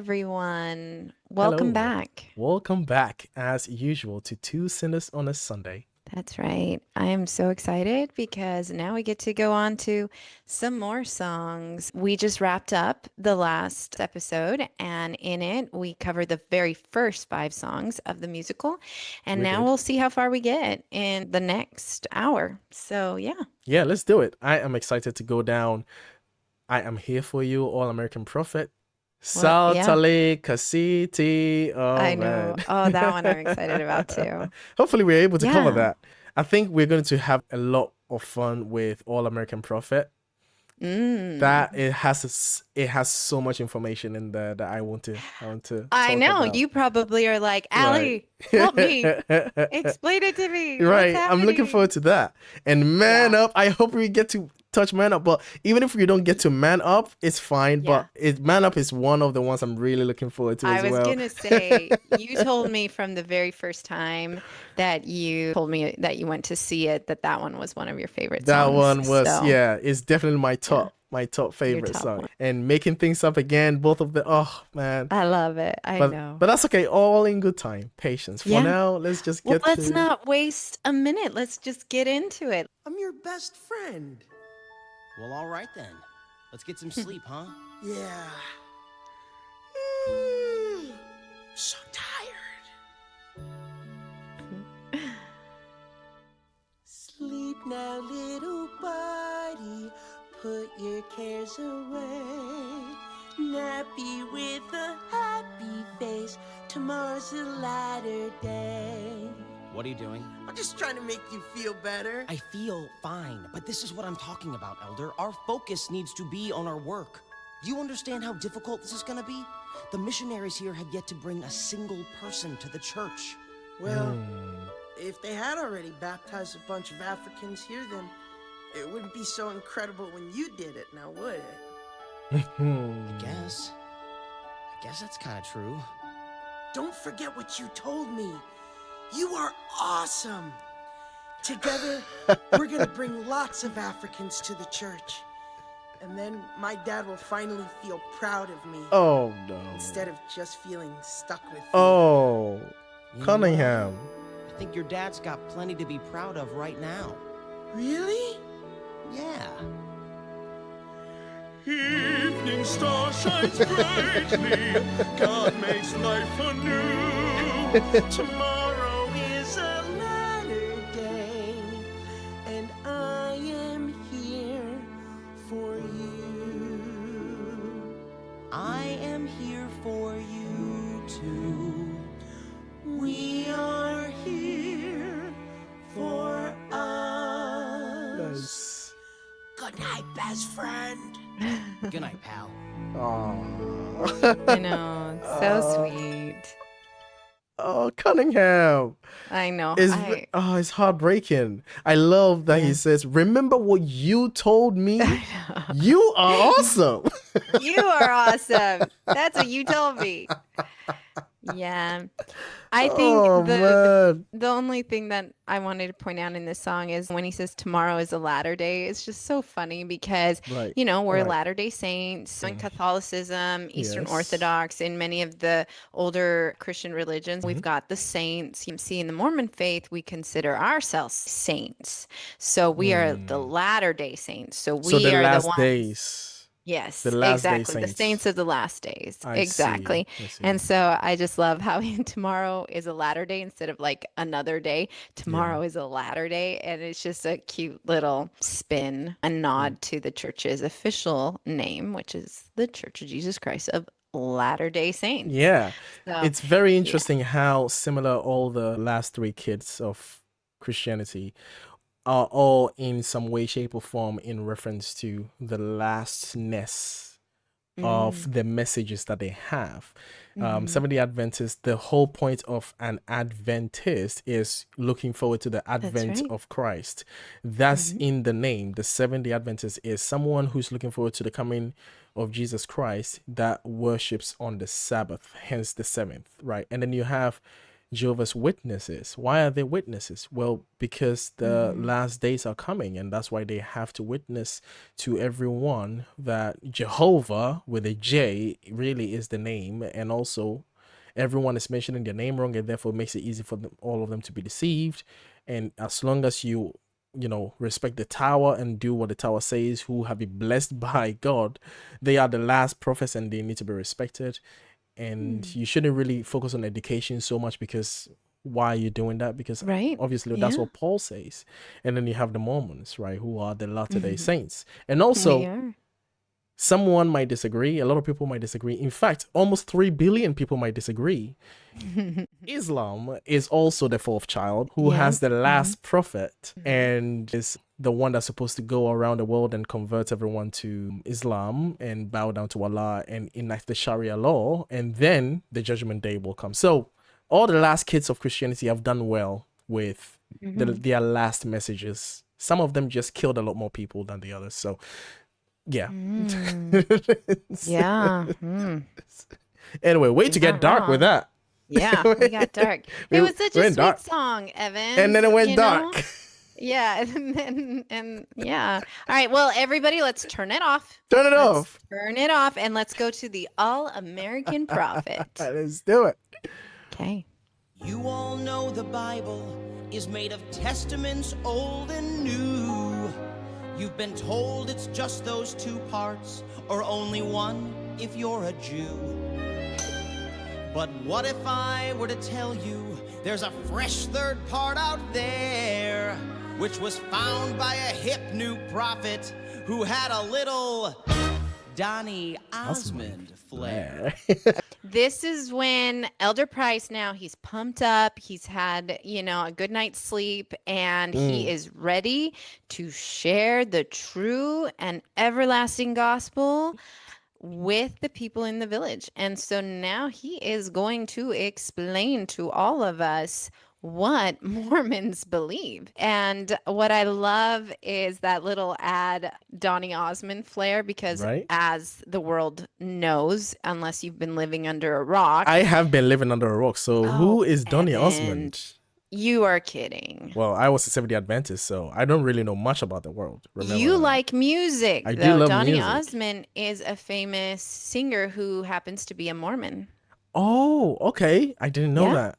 everyone. Welcome Hello. back. Welcome back, as usual, to Two Sinners on a Sunday. That's right. I am so excited because now we get to go on to some more songs. We just wrapped up the last episode, and in it, we covered the very first five songs of the musical. And We now did. we'll see how far we get in the next hour. So, yeah. Yeah, let's do it. I am excited to go down. I am here for you, All American Prophet. Well, yeah, Saltale Casiti. Oh, I know. man. Oh, that one I'm excited about too. Hopefully, we're able to cover Yeah. that. I think we're going to have a lot of fun with All American Prophet. That Mm. it has so much information in there that I want to I talk know. about. You probably are like, Right. Allie, help me. Explain it to me. What's Right. I'm looking forward happening? to that. And Man Yeah. Up, I hope we get to touch Man Up. But even if we don't get to Man Up, it's fine. Yeah. But Man Up is one of the ones I'm really looking forward to I as was well. gonna say, you told me from the very first time that you told me that you went to see it, that that one was one of your favorite That songs. one was, So, yeah, it's definitely yeah, my top your favorite top song. one. And Making Things Up Again, both of the, oh man. I love it. I But know. but that's okay. All in good time. Patience. For Yeah. now, let's just Well, get let's to. not waste a minute. Let's just get into it. I'm your best friend. Well, all right then. Let's get some sleep, huh? Yeah. So tired. Sleep now, little body. Put your cares away. Nappy with a happy face. Tomorrow's a lighter day. What are you doing? I'm just trying to make you feel better. I feel fine, but this is what I'm talking about, Elder. Our focus needs to be on our work. Do you understand how difficult this is gonna be? The missionaries here have yet to bring a single person to the church. Well, if they had already baptized a bunch of Africans here, then it wouldn't be so incredible when you did it, now would it? I guess that's kind of true. Don't forget what you told me. You are awesome. Together, we're gonna bring lots of Africans to the church. And then my dad will finally feel proud of me. Oh no. Instead of just feeling stuck with me. Oh, You know Cunningham. what? I think your dad's got plenty to be proud of right now. Really? Yeah. Evening star shines brightly. God makes life anew. Tomorrow is a lighter day, and I am here for you. I am here for you too. We are here for us. Nice. Good night, best friend. Good night, pal. Oh. I know. It's so sweet. Oh, Cunningham. I know. It's heartbreaking. I love that he Yeah. says, "Remember what you told me? I know. You are awesome." You are awesome. That's what you told me. Yeah. I think Oh man. the only thing that I wanted to point out in this song is when he says tomorrow is a latter day, it's just so funny because, Right. we're Right. Latter-day Saints in Catholicism, Eastern Yes. Orthodox, in many of the older Christian religions, we've got the saints. You see, in the Mormon faith, we consider ourselves saints. So we are the Latter-day Saints. So So the we are the last ones. days. The Yes, last day exactly. The saints. saints of the last days. I see. Exactly. I see. And so I just love how tomorrow is a latter day instead of like another day. Yeah. Tomorrow is a latter day. And it's just a cute little spin, a nod to the church's official name, which is the Church of Jesus Christ of Latter-day Saints. Yeah. So, It's very yeah. interesting how similar all the last three kids of Christianity are all in some way, shape, or form in reference to the lastness Mm, of the messages that they have. mhm. Seventh-day Adventists, the whole point of an Adventist is looking forward to the That's advent right. of Christ. That's Mhm. in the name. The Seventh-day Adventist is someone who's looking forward to the coming of Jesus Christ that worships on the Sabbath, hence the seventh, right? And then you have Jehovah's Witnesses. Why are they witnesses? Well, because the last days are coming, and that's why they have to witness to everyone that Jehovah with a J really is the name, and also everyone is mentioning their name wrong, and therefore it makes it easy for them, all of them to be deceived. And as long as you respect the tower and do what the tower says, who have been blessed by God, they are the last prophets and they need to be respected. And you shouldn't really focus on education so much, because why are you doing that? Because Right. obviously that's what Paul says. And then you have the Mormons, right, who are the Latter-day Saints. And also, They are. someone might disagree. A lot of people might disagree. In fact, almost 3 billion people might disagree. Islam is also the fourth child who has the last prophet and is the one that's supposed to go around the world and convert everyone to Islam and bow down to Allah and enact the Sharia law. And then the judgment day will come. So all the last kids of Christianity have done well with their last messages. Some of them just killed a lot more people than the others. So yeah. Yeah. Anyway, way to get not dark wrong. with that. Yeah, we got dark. It was such a went sweet dark. song, Evan. And then it went you know? dark. Yeah, and yeah. All right, well, everybody, let's turn it off. Turn it Let's off. turn it off, and let's go to the All-American Prophet. Let's do it. Okay. You all know the Bible is made of testaments old and new. You've been told it's just those 2 parts, or only one if you're a Jew. But what if I were to tell you there's a fresh 3rd part out there, which was found by a hip new prophet who had a little Donny Osmond flair. This is when Elder Price, now he's pumped up. He's had, a good night's sleep, and he is ready to share the true and everlasting gospel with the people in the village. And so now he is going to explain to all of us what Mormons believe. And what I love is that little ad, Donny Osmond flair, because as the world knows, unless you've been living under a rock. I have been living under a rock. So who is Donny Evan, Osmond? You are kidding. Well, I was a Seventh-day Adventist, so I don't really know much about the world. Remember You that. like music. I though. do love Donny music. Osmond is a famous singer who happens to be a Mormon. Oh, okay. I didn't know Yeah. that.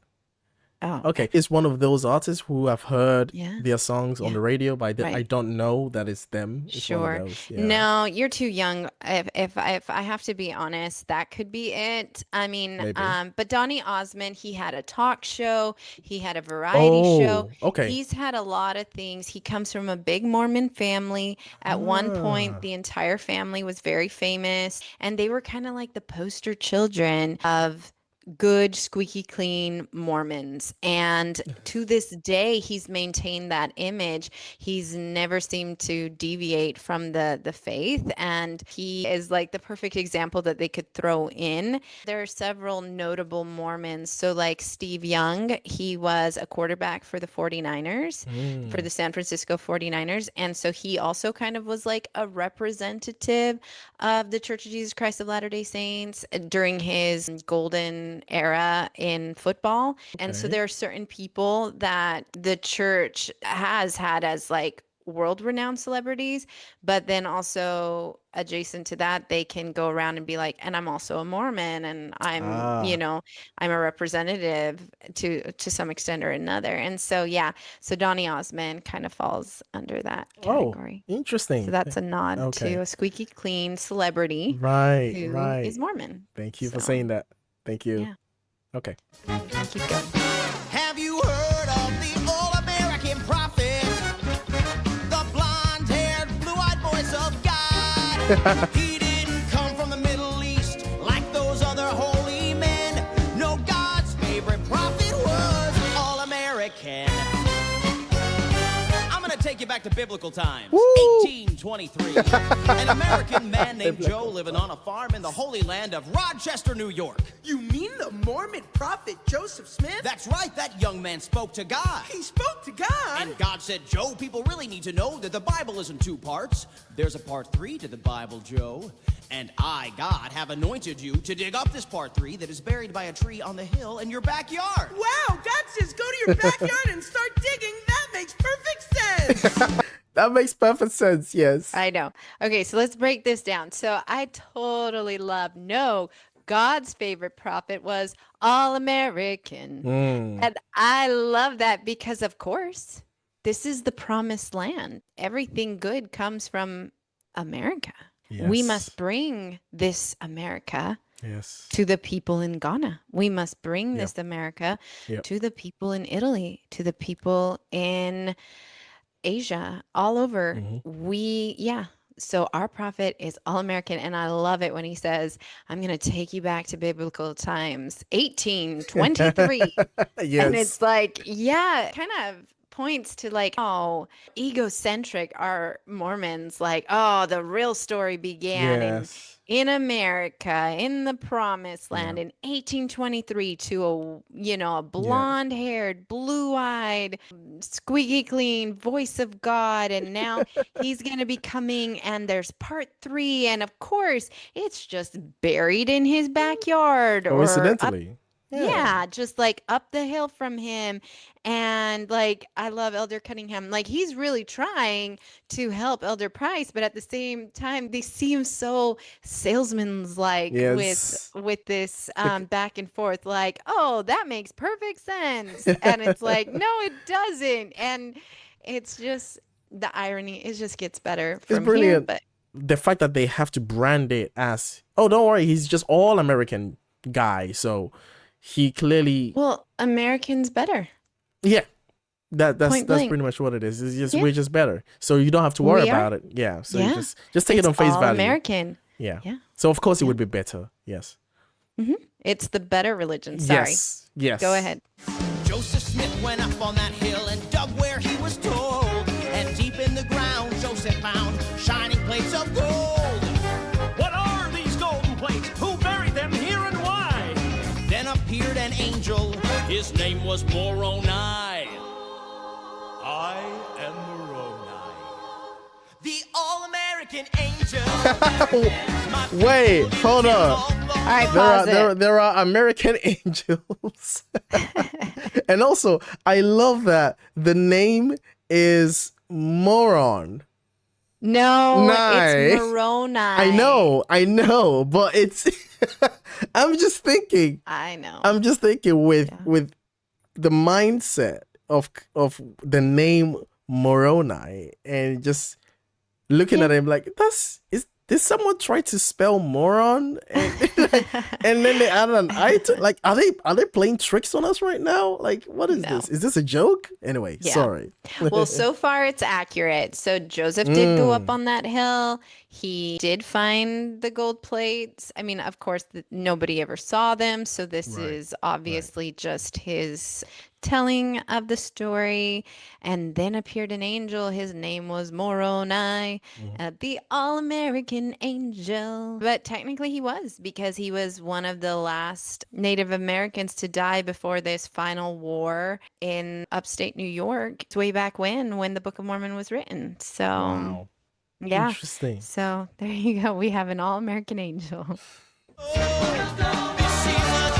Oh, Okay, it's one of those artists who have heard Yeah. their songs on Yeah. the radio, but I Right. don't know that it's them. It's one Sure. of those, yeah. No, you're too young. If I have to be honest, that could be it. I mean, Maybe. but Donny Osmond, he had a talk show, he had a variety show. Okay. He's had a lot of things. He comes from a big Mormon family. At one point, the entire family was very famous, and they were kind of like the poster children of good, squeaky clean Mormons. And to this day, he's maintained that image. He's never seemed to deviate from the faith. And he is like the perfect example that they could throw in. There are several notable Mormons. So like Steve Young, he was a quarterback for the 49ers, for the San Francisco 49ers. And so he also kind of was like a representative of the Church of Jesus Christ of Latter-day Saints during his golden era in football. And so Okay. there are certain people that the church has had as like world-renowned celebrities, but then also adjacent to that, they can go around and be like, and I'm also a Mormon, and I'm, I'm a representative to some extent or another. And so, yeah, so Donny Osmond kind of falls under that category. Oh, interesting. So that's a nod Okay. to a squeaky clean celebrity Right, who right. is Mormon. Thank you for So, saying that. Thank you. Yeah. Okay. Keep going. Have you heard of the All-American Prophet? The blonde-haired, blue-eyed voice of God. He didn't come from the Middle East like those other holy men. No, God's favorite prophet was All-American. I'm gonna take you back back to biblical times. Woo! 1823. An American man named Joe living on a farm in the Holy Land of Rochester, New York. You mean the Mormon prophet Joseph Smith? That's right, that young man spoke to God. He spoke to God? And God said, Joe, people really need to know that the Bible is in 2 parts. There's a part 3 to the Bible, Joe. And I, God, have anointed you to dig up this part 3 that is buried by a tree on the hill in your backyard. Wow, God says go to your backyard and start digging. That makes perfect sense. That makes perfect sense, yes. I know. Okay, so let's break this down. So I totally love, no, God's favorite prophet was All American. And I love that because, of course, this is the promised land. Everything good comes from America. We Yes. must bring this America Yes. to the people in Ghana. We must bring this America Yep. to the people in Italy, to the people in Asia, all over. So our prophet is all American, and I love it when he says, I'm going to take you back to biblical times, 1823. Yes. And it's like, yeah, kind of points to like, oh, egocentric are Mormons, like, oh, the real story began Yes. in America, in the promised land in 1823 to a blonde-haired, blue-eyed, squeaky clean voice of God. And now he's going to be coming, and there's part 3. And of course, it's just buried in his backyard or up Coincidentally. yeah, just like up the hill from him. And like, I love Elder Cunningham. Like, he's really trying to help Elder Price, but at the same time, they seem so salesman's like Yes. with this back and forth, like, oh, that makes perfect sense. And it's like, no, it doesn't. And it's just the irony, it just gets better from here. brilliant. But The fact that they have to brand it as, oh, don't worry, he's just all American guy. So he clearly, well, American's better. yeah, that's Point blank. pretty much what it is. It's just Yeah. we're just better, so you don't have to worry We are. about it. Yeah, so you Yeah. just take it It's on face all value. American. Yeah. Yeah. So of course it would be better. Yes. It's the better religion. Sorry. Yes. Yes. Go ahead. Joseph Smith went up on that hill and dug where he was told. And deep in the ground, Joseph found shining plates of gold. What are these golden plates? Who buried them here and why? Then appeared an angel. His name was Moroni. I am Moroni. The all-American angel. Wait, hold on. All right, pause it. There are American angels. And also, I love that the name is Moron. No, Nice. it's Moroni. I know, but it's I'm just thinking with the mindset of the name Moroni and just looking at him like, did someone try to spell moron and then they added an I to, like, are they playing tricks on us right now? Like, what is this? Is this a joke? Anyway, Yeah. sorry. Well, so far it's accurate. So Joseph did go up on that hill. He did find the gold plates. I mean, of course, nobody ever saw them. So this is obviously just his telling of the story. And then appeared an angel. His name was Moroni, the all-American angel. But technically he was, because he was one of the last Native Americans to die before this final war in upstate New York. It's way back when the Book of Mormon was written. So Wow. yeah. Interesting. So there you go. We have an all-American angel. This is the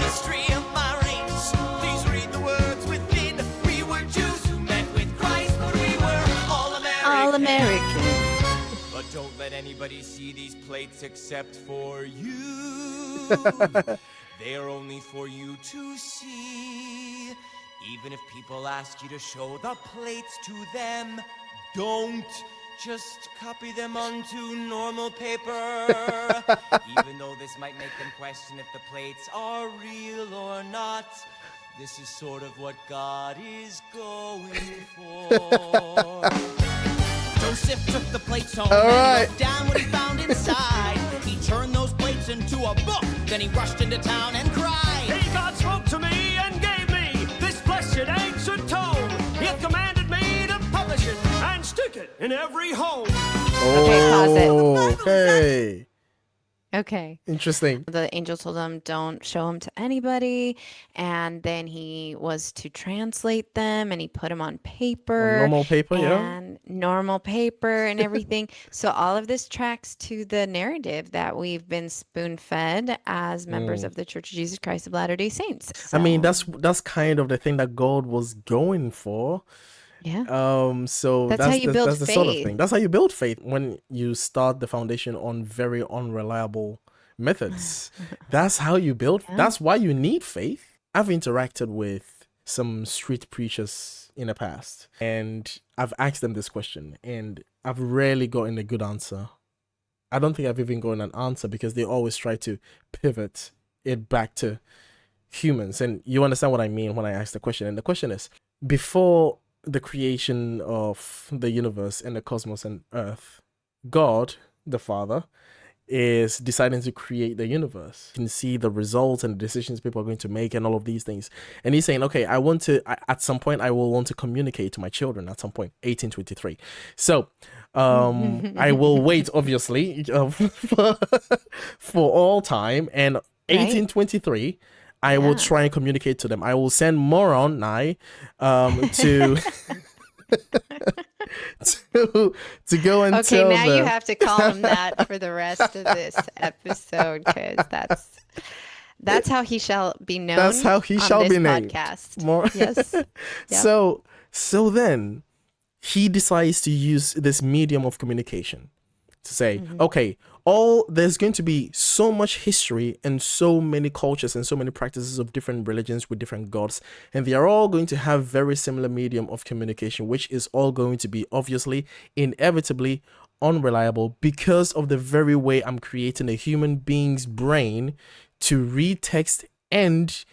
history of my race. Please read the words within. We were Jews who met with Christ, but we were all American. All-American. But don't let anybody see these plates except for you. They are only for you to see. Even if people ask you to show the plates to them, don't. Just copy them onto normal paper. Even though this might make them question if the plates are real or not. This is sort of what God is going for. Joseph took the plates home and wrote down what he found inside. He turned those plates into a book. Then he rushed into town and cried. Hey, God spoke to me and gave me this blessed ancient tome. He commanded me to publish it and stick it in every home. Okay, pause it. Oh, hey. Okay. Interesting. The angel told him, don't show them to anybody. And then he was to translate them and he put them on On paper normal paper, yeah. and normal paper and everything. So all of this tracks to the narrative that we've been spoon-fed as members of the Church of Jesus Christ of Latter-day Saints. I mean, So, that's kind of the thing that God was going for. yeah, So that's how you build that's the sort of faith. thing. That's how you build faith when you start the foundation on very unreliable methods. That's how you build. Yeah. That's why you need faith. I've interacted with some street preachers in the past, and I've asked them this question, and I've rarely gotten a good answer. I don't think I've even gotten an answer because they always try to pivot it back to humans. And you understand what I mean when I ask the question. And the question is, before the creation of the universe and the cosmos and earth, God, the Father, is deciding to create the universe. You can see the results and the decisions people are going to make and all of these things. And he's saying, okay, at some point, I will want to communicate to my children at some point, 1823. So I will wait, obviously, for all time. And 1823, I will try and communicate to them. I will send Moron Nai to to go and Okay, tell now them. you have to call him that for the rest of this episode because that's how he shall be known. That's how he on shall this be named. podcast. More. Yes. Yep. So then he decides to use this medium of communication to say, okay, there's going to be so much history and so many cultures and so many practices of different religions with different gods, and they are all going to have very similar medium of communication, which is all going to be obviously, inevitably unreliable because of the very way I'm creating a human being's brain to read text and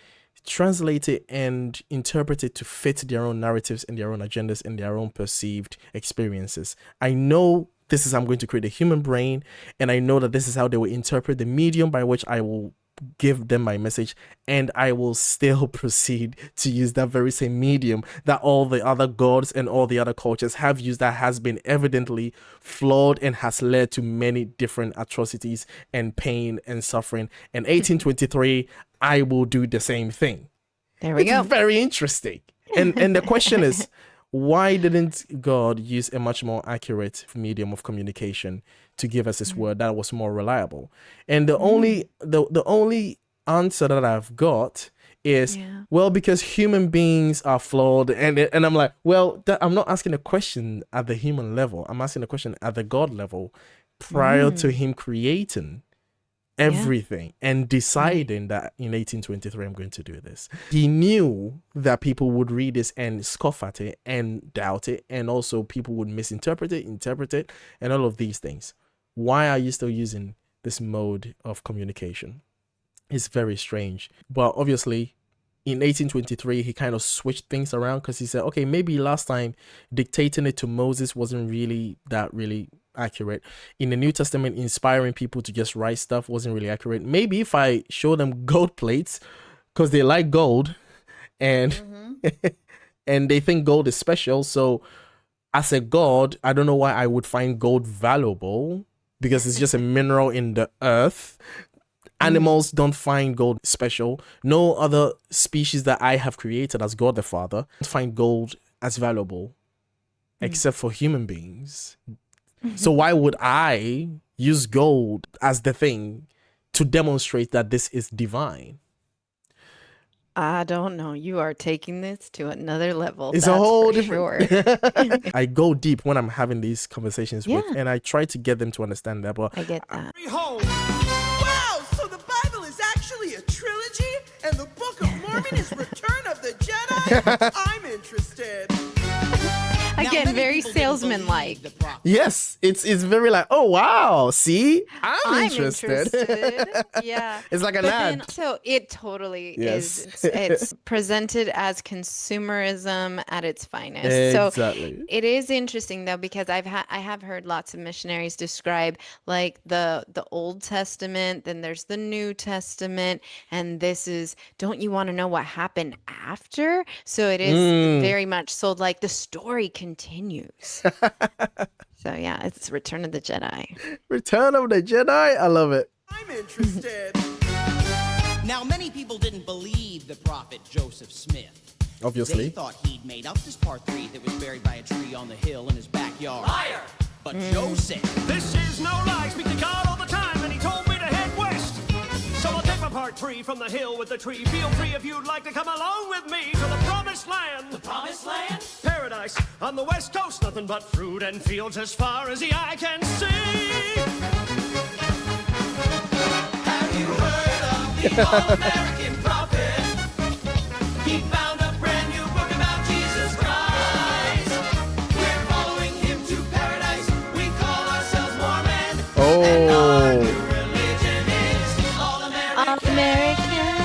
translate it and interpret it to fit their own narratives and their own agendas and their own perceived experiences. I know this is how I'm going to create a human brain, and I know that this is how they will interpret the medium by which I will give them my message, and I will still proceed to use that very same medium that all the other gods and all the other cultures have used that has been evidently flawed and has led to many different atrocities and pain and suffering. And 1823, I will do the same thing. There we go. It's very interesting. And the question is, why didn't God use a much more accurate medium of communication to give us his word that was more reliable? And the only answer that I've got is, well, because human beings are flawed. And I'm like, well, I'm not asking a question at the human level. I'm asking a question at the God level prior to him creating everything and deciding that in 1823 I'm going to do this. He knew that people would read this and scoff at it and doubt it, and also people would misinterpret it, interpret it, and all of these things. Why are you still using this mode of communication? It's very strange. But obviously in 1823 he kind of switched things around because he said, okay, maybe last time dictating it to Moses wasn't really accurate. In the New Testament, inspiring people to just write stuff wasn't really accurate. Maybe if I show them gold plates because they like gold and and they think gold is special, so as a god, I don't know why I would find gold valuable because it's just a mineral in the earth. Animals don't find gold special. No other species that I have created as God the Father find gold as valuable except for human beings. So why would I use gold as the thing to demonstrate that this is divine? I don't know. You are taking this to another level. It's that's a whole for different. sure. I go deep when I'm having these conversations with, and I try to get them to understand that. But I get that. Every home. Wow, so the Bible is actually a trilogy, and the Book of Mormon is Return of the Jedi? I'm interested. Again, many very people didn't believe salesman-like. the prophet. yes, it's very like, oh wow, see, I'm interested. Yeah. It's like an But ad. then, so it totally Yes. is. It's presented as consumerism at its finest. Exactly. So it is interesting though because I have heard lots of missionaries describe like the Old Testament, then there's the New Testament, and this is, don't you want to know what happened after? So it is very much so like the story continues. So yeah, it's Return of the Jedi. Return of the Jedi. I love it. I'm interested. Now, many people didn't believe the prophet Joseph Smith. Obviously. They thought he'd made up this part 3 that was buried by a tree on the hill in his backyard. Liar! But Joseph, This is no lie. Speak to God all the time, and he told me to head west. So I'll take my part 3 from the hill with the tree. Feel free if you'd like to come along with me to the promised land. The promised land? Paradise on the west coast. Nothing but fruit and fields as far as the eye can see. Have you heard of the all-American prophet? He found a brand new book about Jesus Christ. We're following him to paradise. We call ourselves Mormon. And our new Oh. religion is all-American. All-American.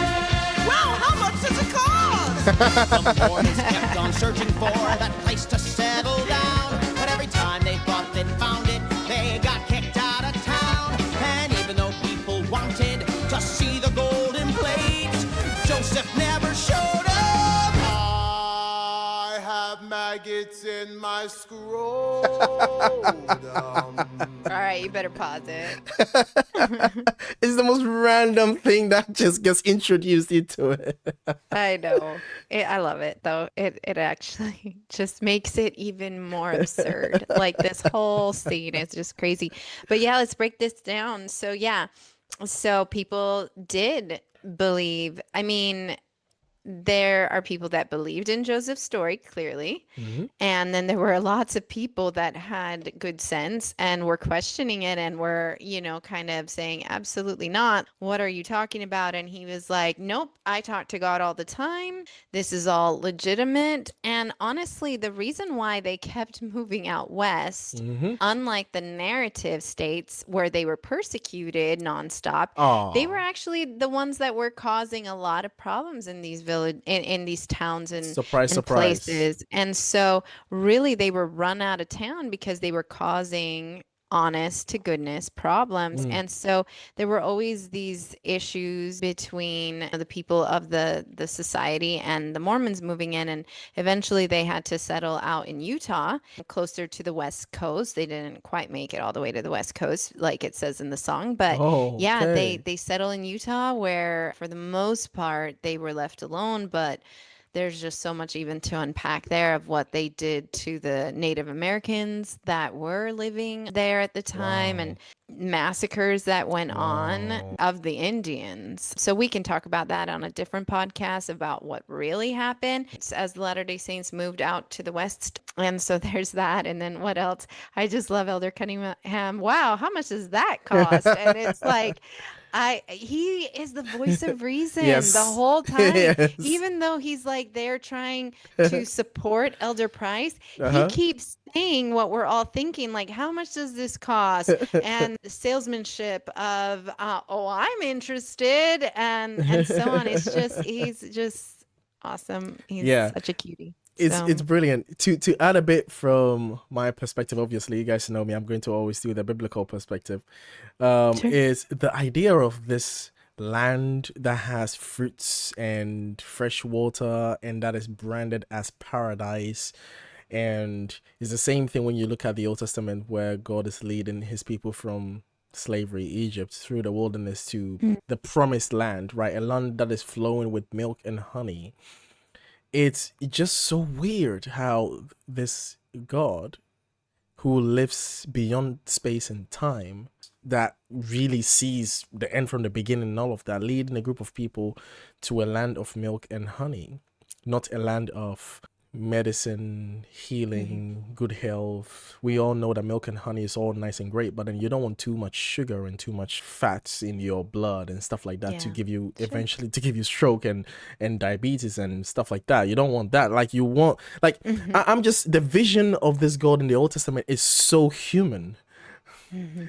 Wow, how much does it cost? the Mormons kept on searching for that place to settle down. But every time they thought they'd found it, they got kicked out of town. And even though people wanted to see the golden plate, Joseph never showed up. I have maggots in my scrotum. All right, you better pause it. It's the most random thing that just gets introduced into it. I know. I love it though. It actually just makes it even more absurd. Like this whole scene is just crazy. But yeah, let's break this down. So yeah, so people did believe. I mean, there are people that believed in Joseph's story, clearly. And then there were lots of people that had good sense and were questioning it and were, kind of saying, absolutely not. What are you talking about? And he was like, nope, I talk to God all the time. This is all legitimate. And honestly, the reason why they kept moving out west, unlike the narrative states where they were persecuted nonstop, they were actually the ones that were causing a lot of problems in these in these towns and Surprise, and surprise. places. And so really they were run out of town because they were causing honest to goodness problems. And so there were always these issues between the people of the society and the Mormons moving in, and eventually they had to settle out in Utah, closer to the west coast. They didn't quite make it all the way to the west coast like it says in the song, but yeah, Okay. they settle in Utah, where for the most part they were left alone. But there's just so much even to unpack there of what they did to the Native Americans that were living there at the time, and massacres that went on of the Indians. So we can talk about that on a different podcast about what really happened as the Latter-day Saints moved out to the West. And so there's that. And then what else? I just love Elder Cunningham. Wow, how much does that cost? And it's like, he is the voice of reason Yes. the whole time. Yes. Even though he's like there trying to support Elder Price, he keeps saying what we're all thinking, like, how much does this cost? And the salesmanship of, oh, I'm interested, and so on. He's just awesome. He's Yeah. such a cutie. It's brilliant. To add a bit from my perspective, obviously you guys know me, I'm going to always do the biblical perspective. Is the idea of this land that has fruits and fresh water and that is branded as paradise. And it's the same thing when you look at the Old Testament, where God is leading his people from slavery, Egypt, through the wilderness to the promised land, right? A land that is flowing with milk and honey. It's just so weird how this God, who lives beyond space and time, that really sees the end from the beginning and all of that, leading a group of people to a land of milk and honey, not a land of medicine, healing, good health. We all know that milk and honey is all nice and great, but then you don't want too much sugar and too much fats in your blood and stuff like that to give you eventually to give you stroke and diabetes and stuff like that. You don't want that. Like you want, like, I'm just, the vision of this God in the Old Testament is so human,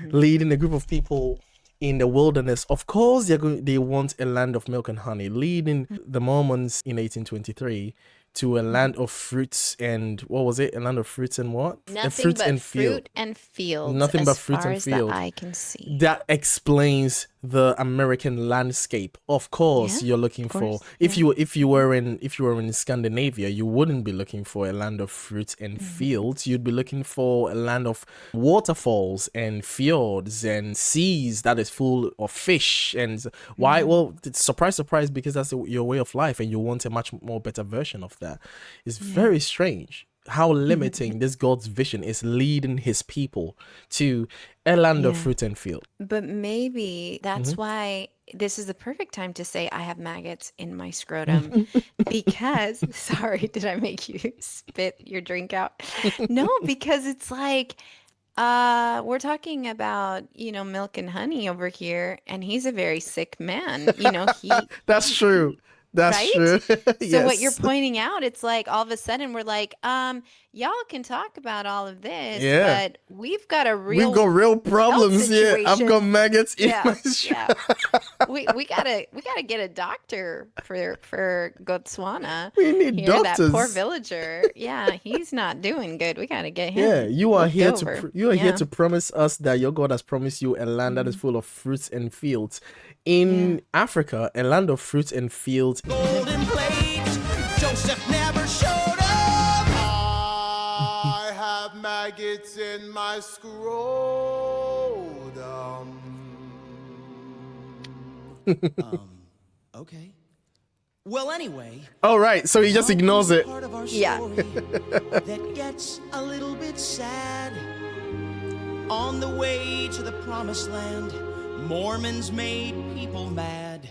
leading a group of people in the wilderness. Of course they want a land of milk and honey, leading the Mormons in 1823 to a land of fruits and what was it? A land of fruits and what? Nothing Fruits but and field. fruit and fields. Nothing as but fruit far and as field. the eye can see. That explains the American landscape. Of course, Yeah, you're looking of for course, if you were in Scandinavia, you wouldn't be looking for a land of fruits and fields. You'd be looking for a land of waterfalls and fjords and seas that is full of fish. And why? Well, surprise, surprise, because that's your way of life, and you want a much more better version of that. It's very strange how limiting this God's vision is leading his people to a land of fruit and field. But maybe that's why this is the perfect time to say I have maggots in my scrotum because, sorry, did I make you spit your drink out? No, because it's like, we're talking about, milk and honey over here, and he's a very sick man. That's true. That's Right? true. So what you're Yes. pointing out, it's like all of a sudden we're like, y'all can talk about all of this, Yeah. but we've got a We've got real problems here. I've got situation. maggots in Yeah, my yeah. We gotta get a doctor for Botswana. We need Here, that poor doctors. villager. Yeah, he's not doing good. We gotta get him. Yeah, you are looked here over. to you are here Yeah. to promise us that your God has promised you a land that is full of fruits and fields. In Africa, a land of fruits and fields. Golden plates, Joseph never showed up. I have maggots in my scrotum. Okay. Well, anyway. All right, so he just ignores it. Part of our Yeah. story that gets a little bit sad. On the way to the promised land, Mormons made people mad.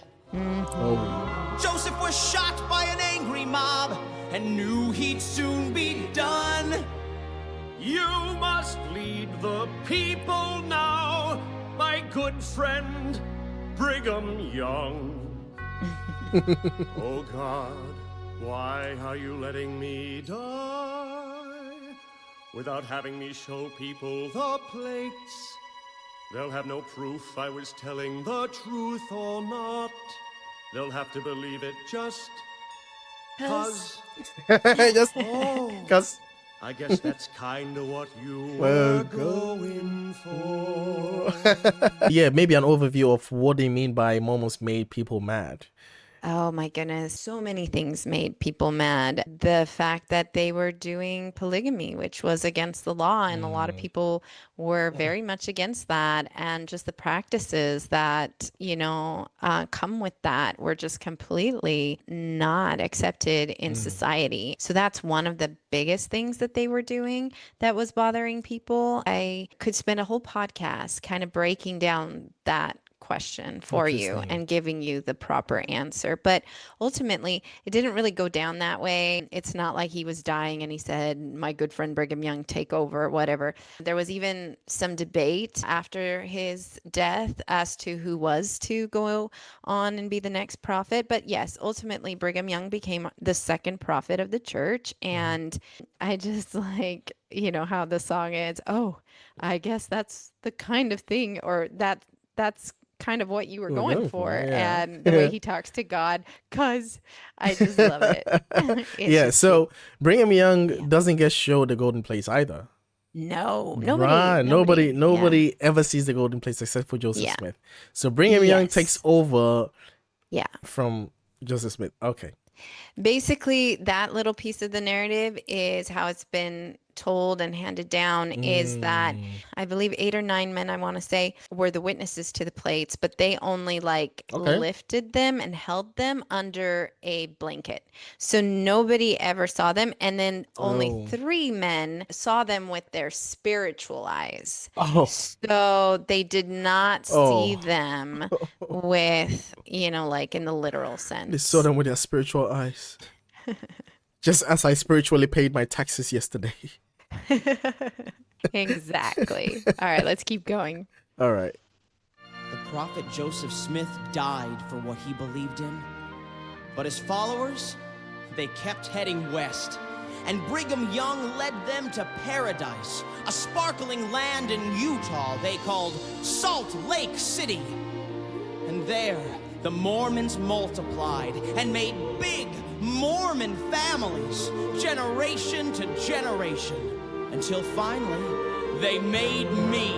Joseph was shot by an angry mob and knew he'd soon be done. You must lead the people now, my good friend Brigham Young. Oh God, why are you letting me die without having me show people the plates? They'll have no proof I was telling the truth or not. They'll have to believe it just 'cause. Just because. I guess that's kinda what you Well, were going for. Yeah, maybe an overview of what they mean by Mormons made people mad. Oh my goodness. So many things made people mad. The fact that they were doing polygamy, which was against the law, and a lot of people were very much against that. And just the practices that, come with that were just completely not accepted in society. So that's one of the biggest things that they were doing that was bothering people. I could spend a whole podcast kind of breaking down that question for you and giving you the proper answer. But ultimately, it didn't really go down that way. It's not like he was dying and he said, my good friend Brigham Young, take over, or whatever. There was even some debate after his death as to who was to go on and be the next prophet. But yes, ultimately, Brigham Young became the second prophet of the church. And I just like, how the song is, oh, I guess that's the kind of thing, or that's kind of what you were going for. Yeah. And the way he talks to God, because I just love it. It's Yeah, just so Brigham Young doesn't get showed the golden place either. No, Right. nobody. Nobody ever sees the golden place except for Joseph Yeah. Smith. So Brigham Young Yes. takes over Yeah. from Joseph Smith. Okay. Basically, that little piece of the narrative is how it's been told and handed down is that I believe 8 or 9 men, I want to say, were the witnesses to the plates, but they only lifted them and held them under a blanket. So nobody ever saw them. And then only 3 men saw them with their spiritual eyes. Oh. So they did not see Oh. them with, like in the literal sense. They saw them with their spiritual eyes. Just as I spiritually paid my taxes yesterday. Exactly. All right, let's keep going. All right. The prophet Joseph Smith died for what he believed in. But his followers, they kept heading west. And Brigham Young led them to paradise, a sparkling land in Utah they called Salt Lake City. And there, the Mormons multiplied and made big, Mormon families, generation to generation, until finally they made me.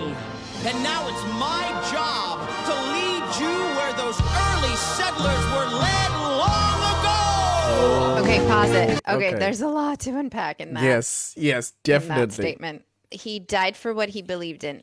And now it's my job to lead you where those early settlers were led long ago. Okay, pause it. Okay, Okay. there's a lot to unpack in that. Yes, In that definitely. statement. He died for what he believed in.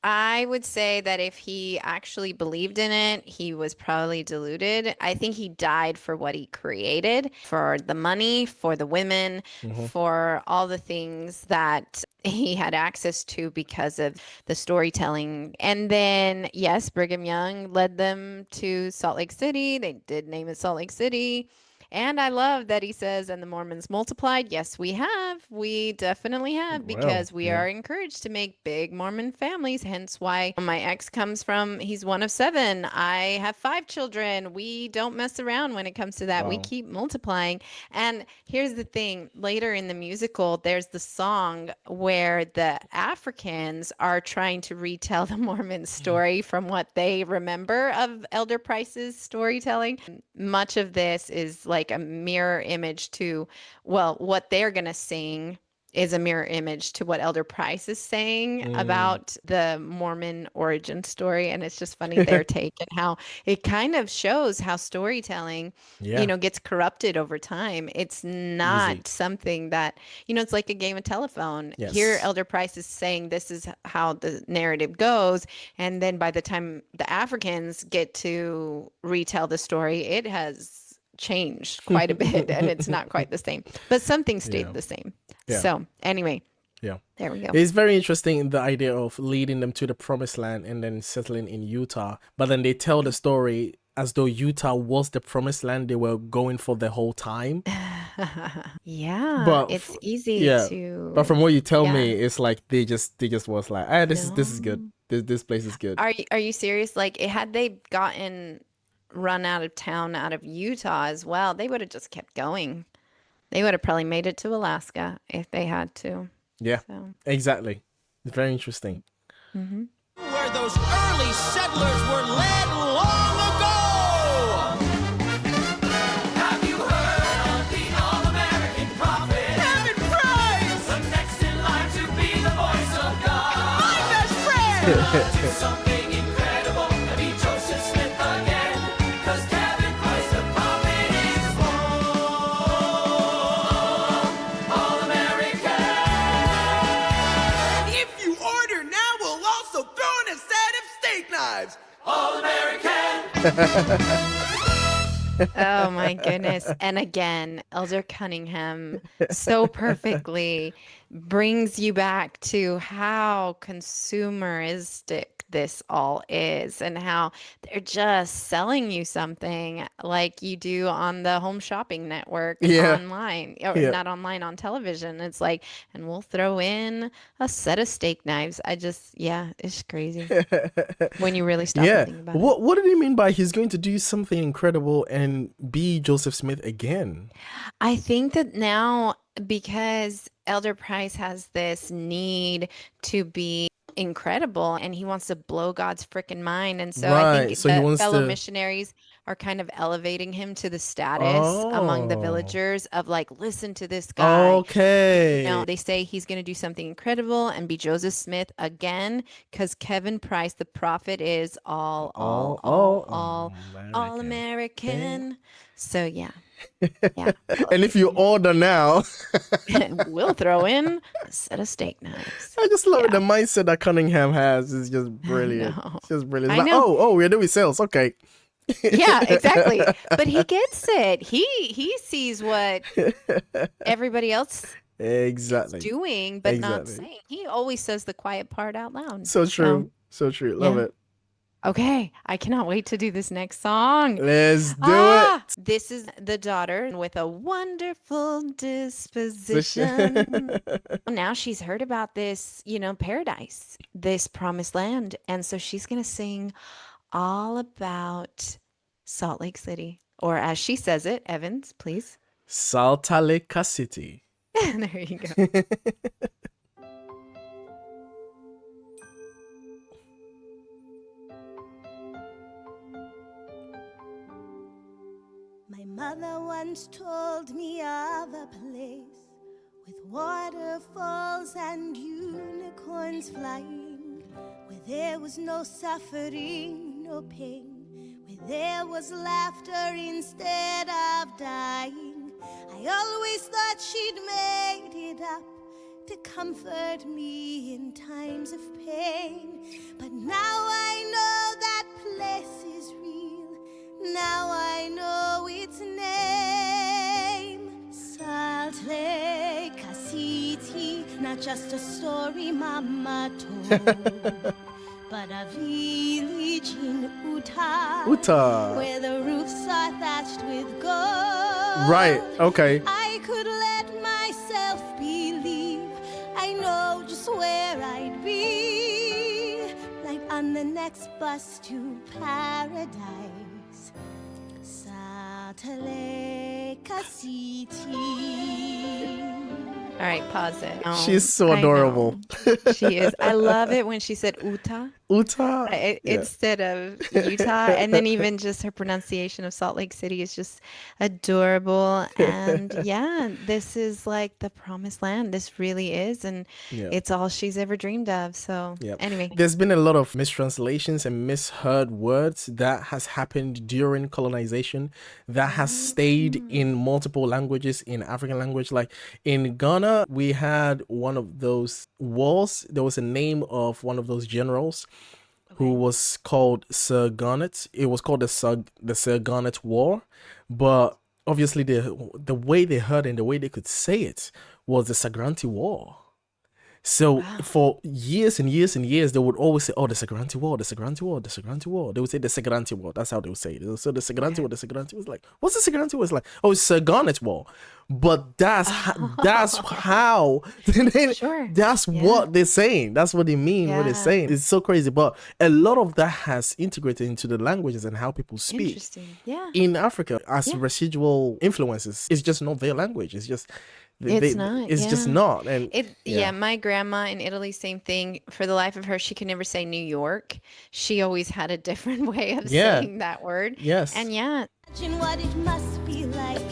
I would say that if he actually believed in it, he was probably deluded. I think he died for what he created, for the money, for the women, for all the things that he had access to because of the storytelling. And then, yes, Brigham Young led them to Salt Lake City. They did name it Salt Lake City. And I love that he says, and the Mormons multiplied. Yes, we have. We definitely have, because we are encouraged to make big Mormon families. Hence why my ex comes from, he's one of 7. I have 5 children. We don't mess around when it comes to that. We Wow. keep multiplying. And here's the thing, later in the musical, there's the song where the Africans are trying to retell the Mormon story from what they remember of Elder Price's storytelling. Much of this is like a mirror image to, well, what they're going to sing is a mirror image to what Elder Price is saying about the Mormon origin story. And it's just funny their take and how it kind of shows how storytelling, gets corrupted over time. It's not something that, it's like a game of telephone. Yes. Here, Elder Price is saying this is how the narrative goes. And then by the time the Africans get to retell the story, it has changed quite a bit and it's not quite the same, but something stayed the same. So anyway, there we go. It's very interesting, the idea of leading them to the promised land and then settling in Utah, but then they tell the story as though Utah was the promised land they were going for the whole time. But it's easy to, but from what you tell me, it's like they just was like, this is good, this place is good. Are you serious? Like, had they gotten run out of town out of Utah as well, they would have just kept going. They would have probably made it to Alaska if they had to. Exactly. It's very interesting. Where those early settlers were led long ago. Have you heard of the all-American prophet? Kevin Price! The next in line to be the voice of God. My best friend! Do something incredible and be Joseph Smith again. 'Cause Kevin Price, the prophet, is all-American. If you order now, we'll also throw in a set of steak knives. All-American. Oh my goodness. And again, Elder Cunningham so perfectly brings you back to how consumeristic this all is and how they're just selling you something like you do on the home shopping network online, or not online, on television. It's like, and we'll throw in a set of steak knives. It's crazy when you really stop and think about it. What did he mean by he's going to do something incredible and be Joseph Smith again? I think that now, because Elder Price has this need to be incredible and he wants to blow God's freaking mind. And so I think So he the wants fellow to- missionaries are kind of elevating him to the status among the villagers of like, listen to this guy. Okay. They say he's going to do something incredible and be Joseph Smith again, because Kevin Price, the prophet, is all American. So yeah. And if you order now, we'll throw in a set of steak knives. I just love it. The mindset that Cunningham has is just brilliant. It's just brilliant. It's I like, know. we're doing sales. Okay. Yeah, exactly. But he gets it. He sees what everybody else Exactly. is doing, but not saying. He always says the quiet part out loud. So true. So true. Love it. Okay, I cannot wait to do this next song. Let's do it. This is the daughter with a wonderful disposition. Now she's heard about this, paradise, this promised land. And so she's going to sing all about Salt Lake City. Or as she says it, Evans, please. Salt Lake City. There you go. My mother once told me of a place with waterfalls and unicorns flying, where there was no suffering, no pain, where there was laughter instead of dying. I always thought she'd made it up to comfort me in times of pain, but now I know that place is real. Now I know its name, Salt Lake City. Not just a story Mama told, but a village in Utah, where the roofs are thatched with gold. Right, okay. I could let myself believe I know just where I'd be, like on the next bus to paradise. Salt Lake City. All right, pause it. No, She's so I adorable. know. She is. I love it when she said Utah Utah. Yeah. instead of Utah. And then even just her pronunciation of Salt Lake City is just adorable. And yeah, this is like the promised land. This really is. And Yeah. it's all she's ever dreamed of. So Yep. anyway. There's been a lot of mistranslations and misheard words that has happened during colonization that has stayed in multiple languages in African language. Like in Ghana, we had one of those wars. There was a name of one of those generals who was called Sir Garnet. It was called the Sir Garnet War, but obviously the way they heard and the way they could say it was the Sagranti War. So for years and years and years, they would always say, "Oh, the Sagranti War, the Sagranti War, the Sagranti War." They would say the Sagranti War. That's how they would say it. So the Sagranti War, the Sagranti was like, "What's the Sagranti War?" It's like, "Oh, it's Sir Garnet War." But that's how Sure. that's what they're saying. That's what they mean when they're saying. It's so crazy. But a lot of that has integrated into the languages and how people speak. Interesting. Yeah. In Africa as residual influences. It's just not their language. It's just it's just not. And my grandma in Italy, same thing. For the life of her, she could never say New York. She always had a different way of saying that word. Yes. And Imagine what it must be like,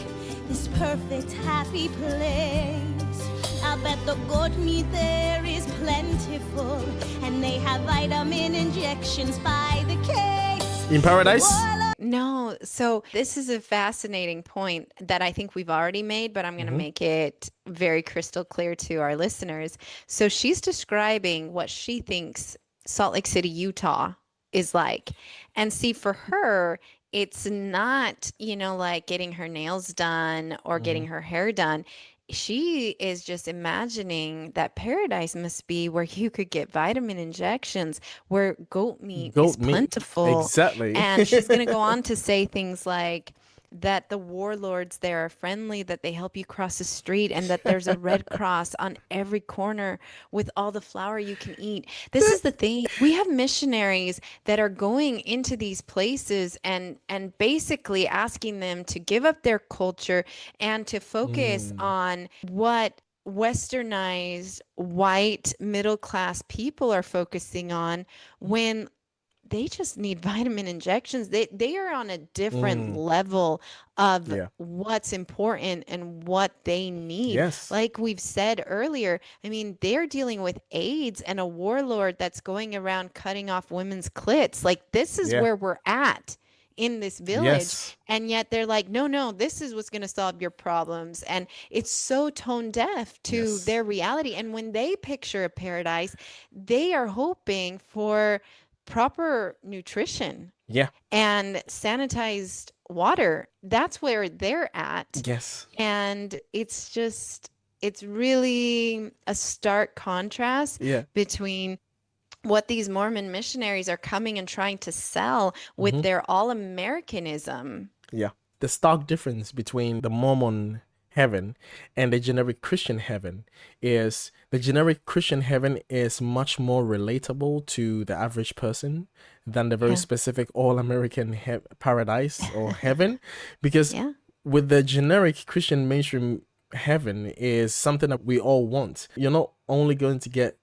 this perfect happy place. I bet the goat meat there is plentiful, and they have vitamin injections by the case. in paradise. no, so this is a fascinating point that I think we've already made, but I'm going to make it very crystal clear to our listeners. So she's describing what she thinks Salt Lake City, Utah is like. And see, for her, it's not, like getting her nails done or getting her hair done. She is just imagining that paradise must be where you could get vitamin injections, where goat meat is plentiful. Exactly. And she's going to go on to say things like that the warlords there are friendly, that they help you cross the street, and that there's a Red Cross on every corner with all the flour you can eat. This is the thing. We have missionaries that are going into these places and basically asking them to give up their culture and to focus on what westernized white middle class people are focusing on, when they just need vitamin injections. They are on a different level of what's important and what they need. Yes. Like we've said earlier, I mean, they're dealing with AIDS and a warlord that's going around cutting off women's clits. Like this is where we're at in this village. Yes. And yet they're like, no, this is what's going to solve your problems. And it's so tone deaf to their reality. And when they picture a paradise, they are hoping for proper nutrition and sanitized water. That's where they're at. Yes. And it's really a stark contrast between what these Mormon missionaries are coming and trying to sell with their all-Americanism. Yeah. The stark difference between the Mormon heaven and the generic Christian heaven is the generic Christian heaven is much more relatable to the average person than the very specific all-American paradise or heaven, because with the generic Christian mainstream heaven is something that we all want. You're not only going to get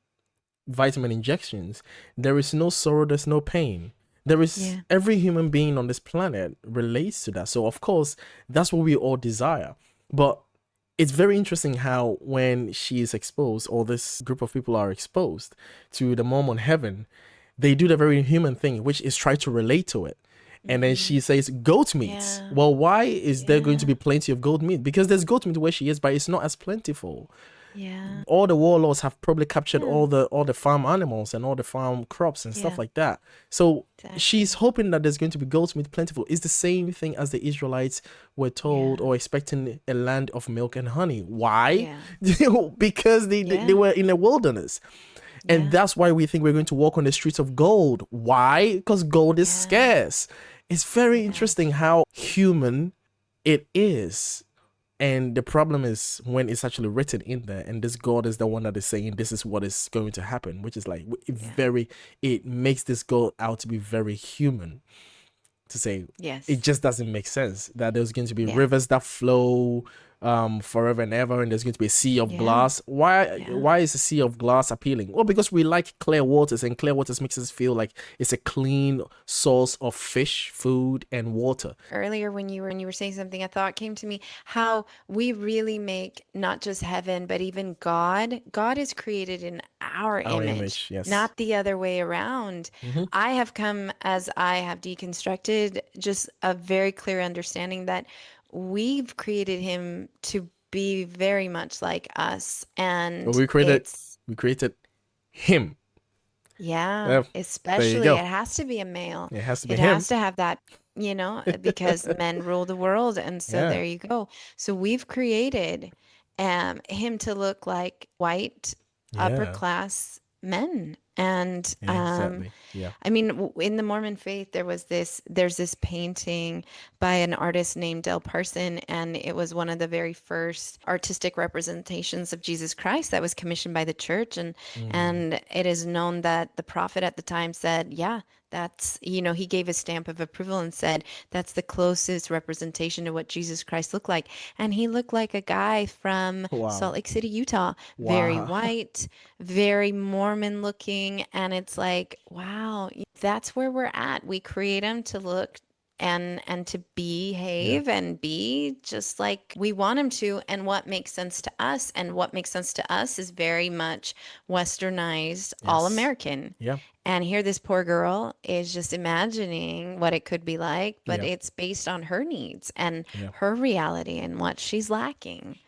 vitamin injections. There is no sorrow, there's no pain. There is Yeah. every human being on this planet relates to that. So of course, that's what we all desire. But it's very interesting how when she is exposed, or this group of people are exposed to the Mormon heaven, they do the very human thing, which is try to relate to it. And then she says, goat meat. Yeah. Well, why is there going to be plenty of goat meat? Because there's goat meat where she is, but it's not as plentiful. Yeah. All the warlords have probably captured all the farm animals and all the farm crops and stuff Yeah. like that. So Exactly. she's hoping that there's going to be goat meat plentiful. It's the same thing as the Israelites were told, or expecting a land of milk and honey. Why? Because they were in the wilderness. And that's why we think we're going to walk on the streets of gold. Why? Because gold is scarce. It's very interesting how human it is. And the problem is when it's actually written in there, and this God is the one that is saying this is what is going to happen, which is like it makes this God out to be very human. To say, it just doesn't make sense that there's going to be rivers that flow forever and ever, and there's going to be a sea of glass. Why is a sea of glass appealing? Well, because we like clear waters, and clear waters makes us feel like it's a clean source of fish, food, and water. Earlier when you were saying something, a thought came to me how we really make not just heaven, but even God. God is created in our image, yes. not the other way around. I have come, as I have deconstructed, just a very clear understanding that we've created him to be very much like us. And But we created him. Yeah, There you especially go. it has to be a male. It has to be It him. has to have that, because men rule the world. And so Yeah. there you go. So we've created him to look like white upper Yeah. class men. And Exactly. Yeah. I mean, in the Mormon faith, there's this painting by an artist named Del Parson, and it was one of the very first artistic representations of Jesus Christ that was commissioned by the church. And it is known that the prophet at the time said, yeah, that's, he gave a stamp of approval and said, that's the closest representation to what Jesus Christ looked like. And he looked like a guy from Wow. Salt Lake City, Utah, very Wow. white, very Mormon looking. And it's like, wow, that's where we're at. We create them to look and to behave and be just like we want them to, and what makes sense to us. And what makes sense to us is very much westernized, all American. Yeah. And here this poor girl is just imagining what it could be like, but it's based on her needs and her reality and what she's lacking.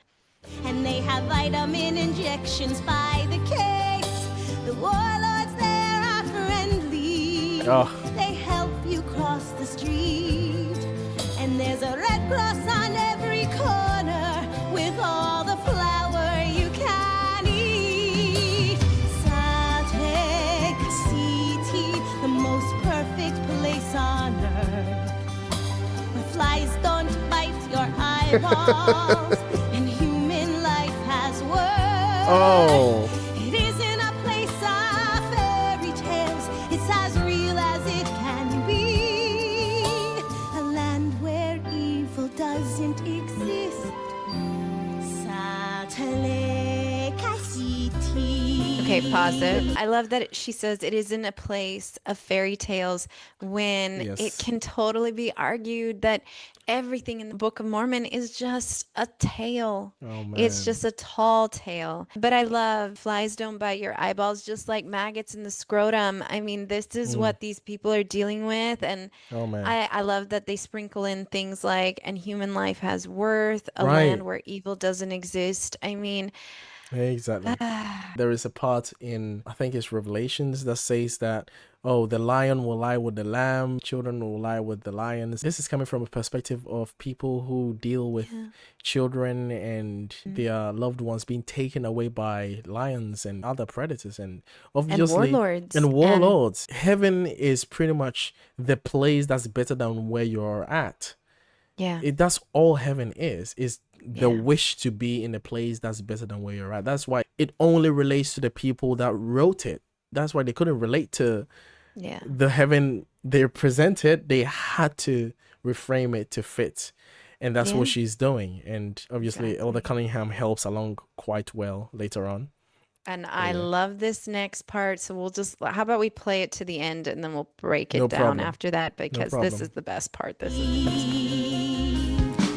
And they have vitamin injections by the case. The warlords there are friendly. Oh. They help you cross the street. And there's a Red Cross on every corner with all the flour you can eat. Salt Lake City, the most perfect place on earth, where flies don't bite your eyeballs and human life has worth. Oh. It isn't a place of fairy tales, it's as real as it can be. A land where evil doesn't exist. Salt Lake City. Okay, pause it. I love that she says it isn't a place of fairy tales when Yes. it can totally be argued that everything in the Book of Mormon is just a tale. Oh, It's man. just a tall tale. But I love flies don't bite your eyeballs, just like maggots in the scrotum. I mean, this is what these people are dealing with. And Oh, man. I love that they sprinkle in things like, and human life has worth, a Right. land where evil doesn't exist. I mean, Exactly. There is a part in, I think it's Revelations, that says that, oh, the lion will lie with the lamb, children will lie with the lions. This is coming from a perspective of people who deal with children and their loved ones being taken away by lions and other predators, and obviously warlords. and warlords. Heaven is pretty much the place that's better than where you're at. yeah. That's all heaven is the Yeah. wish to be in a place that's better than where you're at. That's why it only relates to the people that wrote it. That's why they couldn't relate to Yeah. the heaven they presented. They had to reframe it to fit, and that's what she's doing. And obviously Elder Cunningham helps along quite well later on. And But I yeah, love this next part. So how about we play it to the end and then we'll break no it down problem. after that No because this is problem. the best part. This is the best part.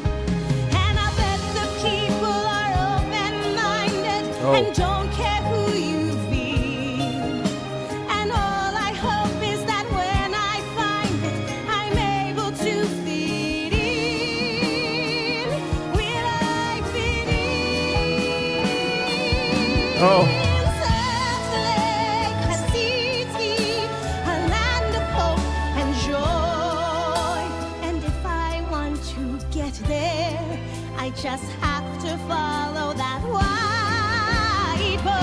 And I bet the people are open-minded Oh. and don't care who you feel. And all I hope is that when I find it, I'm able to fit in. Will I fit in? Oh. Salt Lake City, a land of hope and joy. And if I want to get there, I just have to follow that white boy.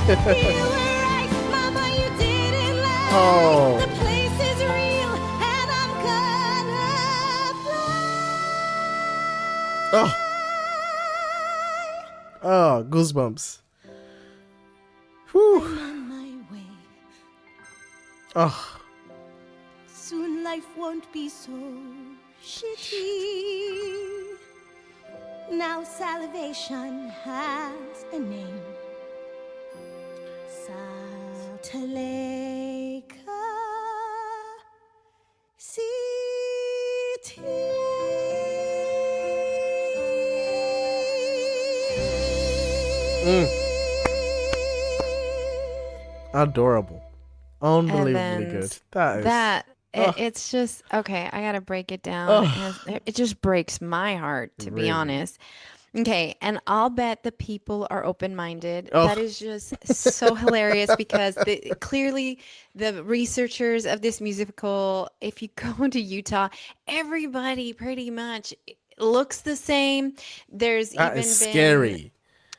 You were right, Mama, you didn't lie. Oh. The place is real, and I'm gonna Oh. fly. Oh, goosebumps. Whew. I'm on my way. Oh. Soon life won't be so shitty. Now salvation has a name. Salt Lake Mm. City. Adorable. Unbelievably good. Evans, That is. Oh. it's just okay. I gotta break it down. Oh. It just breaks my heart, to be Really. honest. Okay, and I'll bet the people are open-minded. Oh. That is just so hilarious because clearly the researchers of this musical, if you go to Utah, everybody pretty much looks the same. There's That is even been scary.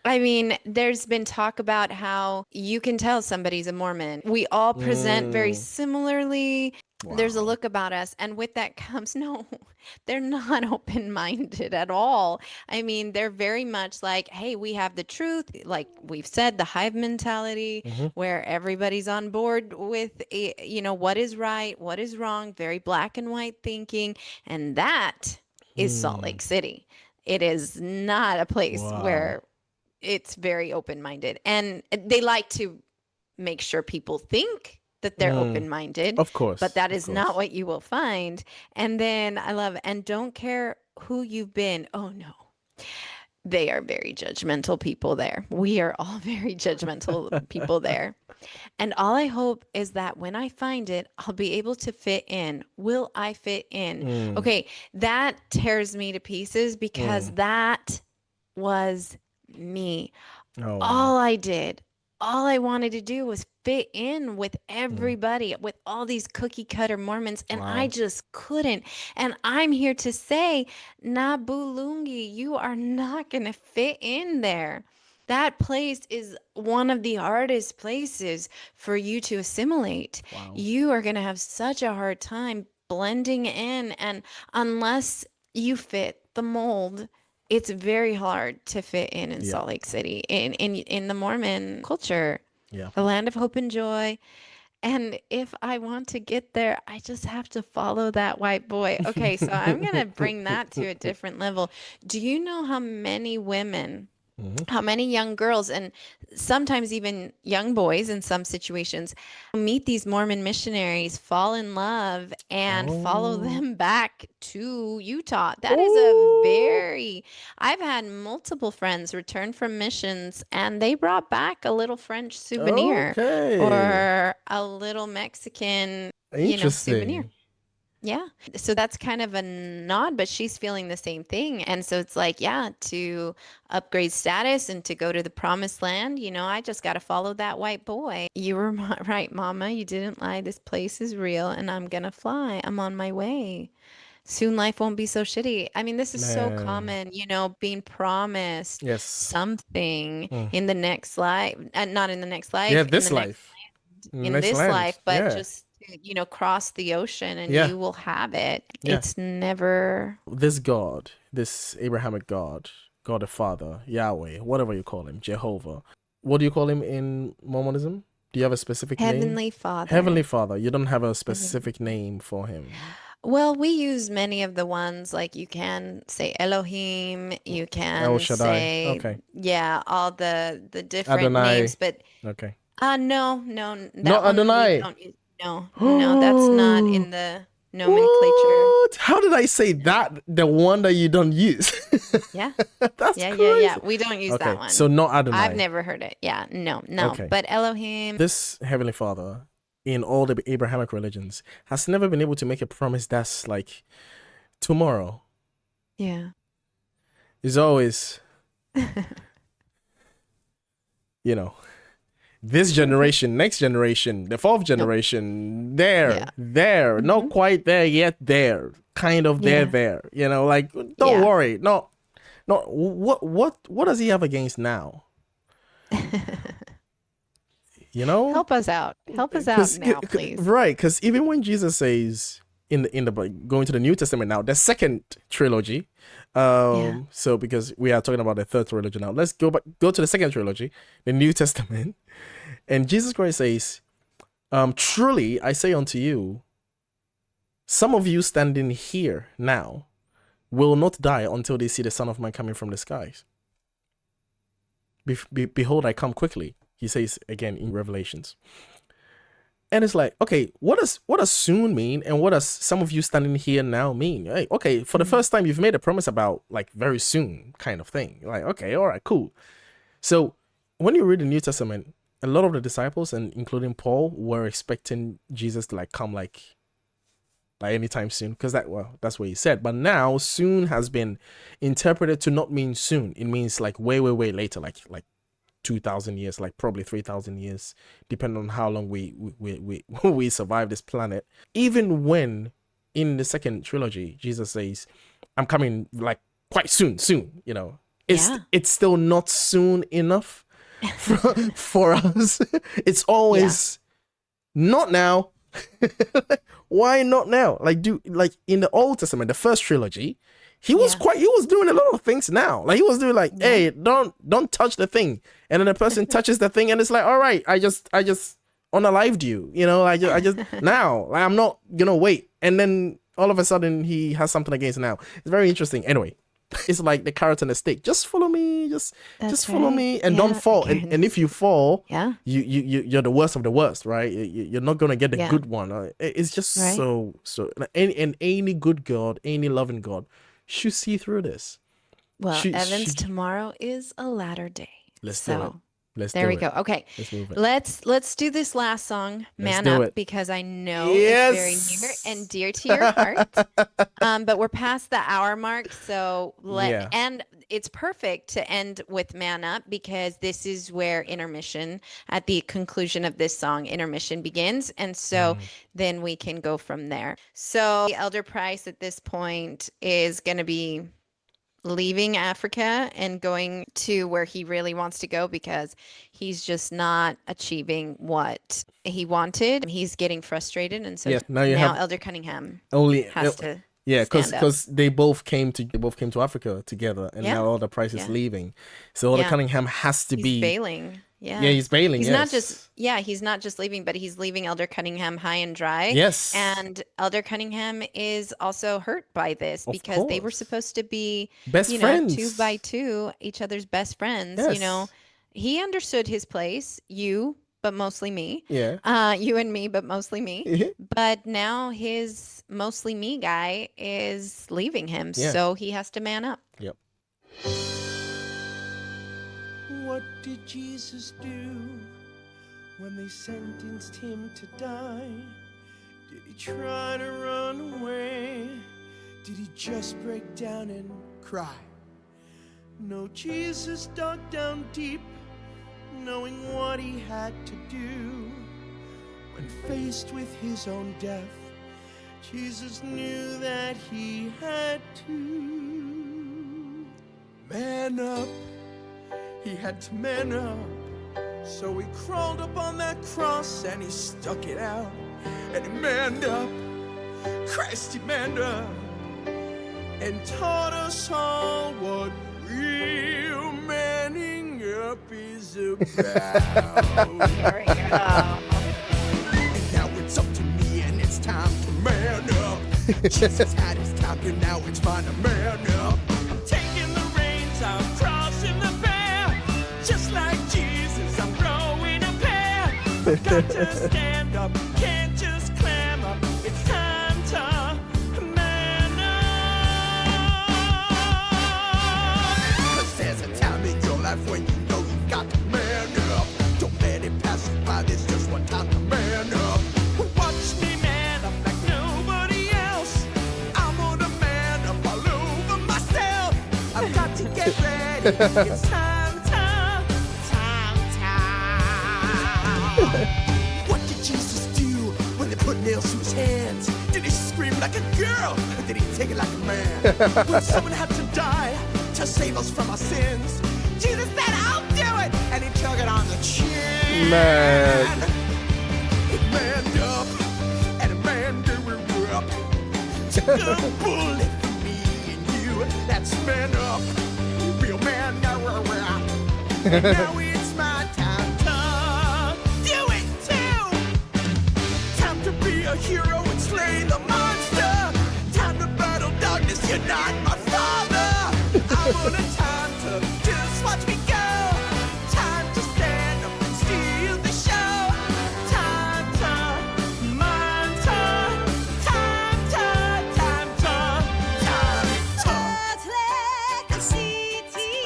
I mean, there's been talk about how you can tell somebody's a Mormon. We all present very Mm. similarly. There's a Wow. look about us, and with that comes no, they're not open-minded at all. I mean, they're very much like, hey, we have the truth. Like we've said, the hive mentality, Mm-hmm. where everybody's on board with, what is right, what is wrong, very black and white thinking. And that is Salt Hmm. Lake City. It is not a place Wow. where it's very open-minded, and they like to make sure people think that they're Mm. open-minded, Of course. but that Of is not course. what you will find. And then I love, and don't care who you've been. Oh no, they are very judgmental people there. We are all very judgmental people there. And all I hope is that when I find it, I'll be able to fit in. Will I fit in? Mm. Okay, that tears me to pieces because Mm. that was me. Oh, wow. All I wanted to do was fit in with Mm. everybody, with all these cookie cutter Mormons, and I Wow. just couldn't. And I'm here to say, Nabulungi, you are not going to fit in there. That place is one of the hardest places for you to assimilate. Wow. You are going to have such a hard time blending in, and unless you fit the mold, it's very hard to fit in Yeah. Salt Lake City in the Mormon culture, Yeah. the land of hope and joy. And if I want to get there, I just have to follow that white boy. Okay, so I'm gonna bring that to a different level. Do you know how many women, Mhm. how many young girls, and sometimes even young boys in some situations, meet these Mormon missionaries, fall in love, and follow Oh. them back to Utah? That is Ooh. I've had multiple friends return from missions and they brought back a little French souvenir Okay. or a little Mexican, souvenir. Interesting. Yeah. So that's kind of a nod, but she's feeling the same thing. And so it's like, yeah, to upgrade status and to go to the promised land, I just got to follow that white boy. You were right, Mama. You didn't lie. This place is real and I'm going to fly. I'm on my way. Soon life won't be so shitty. I mean, this is so Man. common, being promised Yes. something Mm. in the next life, not in the next Yeah, life, this life. in Next this land. life, but Yeah. just cross the ocean and Yeah. you will have it. Yeah. It's never This God, this Abrahamic God, God the Father, Yahweh, whatever you call him, Jehovah. What do you call him in Mormonism? Do you have a specific name? Heavenly Father. Heavenly Father. You don't have a specific name for him. Well, we use many of the ones like you can say Elohim, you El can Shaddai. say Okay. yeah, all the different names, Adonai. but Okay. no, Not that one we Adonai. don't use. No, that's not in the nomenclature. What? How did I say that? The one that you don't use. Yeah. That's Yeah. crazy. We don't use that Okay, one. so not I've Adonai. never heard it. Yeah, no. Okay. But Elohim, This Heavenly Father in all the Abrahamic religions has never been able to make a promise that's like tomorrow. yeah. Is always, this generation, next generation, the fourth generation, Yeah. there, not quite there yet, there, kind of Yeah. there, like, don't worry, no, what does he have against now? Help us out. Help us out now, please. Right, because even when Jesus says in the going to the New Testament now, the second trilogy, so because we are talking about the third trilogy now, let's go to the second trilogy, the New Testament, and Jesus Christ says, truly I say unto you, some of you standing here now will not die until they see the Son of Man coming from the skies. Behold, I come quickly, he says again in Revelations. And it's like, okay, what does soon mean, and what does some of you standing here now mean? Hey, okay, for the first time, you've made a promise about like very soon kind of thing. Like, okay, all right, cool. So when you read the New Testament, a lot of the disciples, and including Paul, were expecting Jesus to like come like anytime soon, because that's what he said. But now soon has been interpreted to not mean soon. It means like way later, like 2,000 years, like probably 3,000 years, depending on how long we survive this planet. Even when in the second trilogy Jesus says, I'm coming like quite soon, it's still not soon enough for us. It's always not now. Why not now? Like in the Old Testament, the first trilogy, he was doing a lot of things now. Like he was doing like, hey, don't touch the thing. And then the person touches the thing and it's like, all right, I just unalived you. I just now, like, I'm not gonna wait. And then all of a sudden he has something against now. It's very interesting. Anyway, it's like the carrot and the stick. Just follow me, just follow me, and don't fall. And if you fall, you're the worst of the worst, right? You're not gonna get the good one. It's just so any good God, any loving God should see through this. Well, Evans, tomorrow is a latter day. Let's do it. There we go. Okay. Let's move it. Let's do this last song, Man do Up, it. because I know it's very near and dear to your heart. But we're past the hour mark, so and it's perfect to end with Man Up, because this is where intermission, at the conclusion of this song, intermission begins. And so then we can go from there. So Elder Price at this point is going to be leaving Africa and going to where he really wants to go, because he's just not achieving what he wanted. He's getting frustrated, and so now Elder Cunningham has to because they both came to Africa together, and now Elder Price is leaving, so Elder Cunningham has to be bailing. He's bailing. He's not just leaving, but he's leaving Elder Cunningham high and dry. Yes. And Elder Cunningham is also hurt by this, because they were supposed to be best friends, 2 by 2, each other's best friends. Yes. He understood his place, but mostly me. Yeah. You and me, but mostly me. But now his mostly me guy is leaving him, so he has to man up. Yep. What did Jesus do when they sentenced him to die? Did he try to run away? Did he just break down and cry? No, Jesus dug down deep, knowing what he had to do. When faced with his own death, Jesus knew that he had to man up. He had to man up. So he crawled up on that cross and he stuck it out. And he manned up. Christ, he manned up. And taught us all what real manning up is about. There we go. And now it's up to me and it's time to man up. Jesus had his time, and now it's time to man up. I'm taking the reins, I'm crossing the bear. Just like Jesus, I'm growing a pair. I've got to stand up, can't just clam up. It's time to man up. 'Cause there's a time in your life when you know you've got to man up. Don't let it pass you by, there's just one time to man up. Watch me man up like nobody else. I'm gonna man up all over myself. I've got to get ready. It's time. What did Jesus do when they put nails to his hands? Did he scream like a girl, or did he take it like a man? When someone had to die to save us from our sins, Jesus said, I'll do it. And he took it on the chin. Man. He manned up, and a man grew up. Took a bullet for me and you, that's man up. Real man, now we're up. And now it's my time to do it too. Time to be a hero and slay the monster. Time to battle darkness, you're not my father. I want a time to just watch me go. Time to stand up and steal the show. Time to mind time. Time to. God's legacy.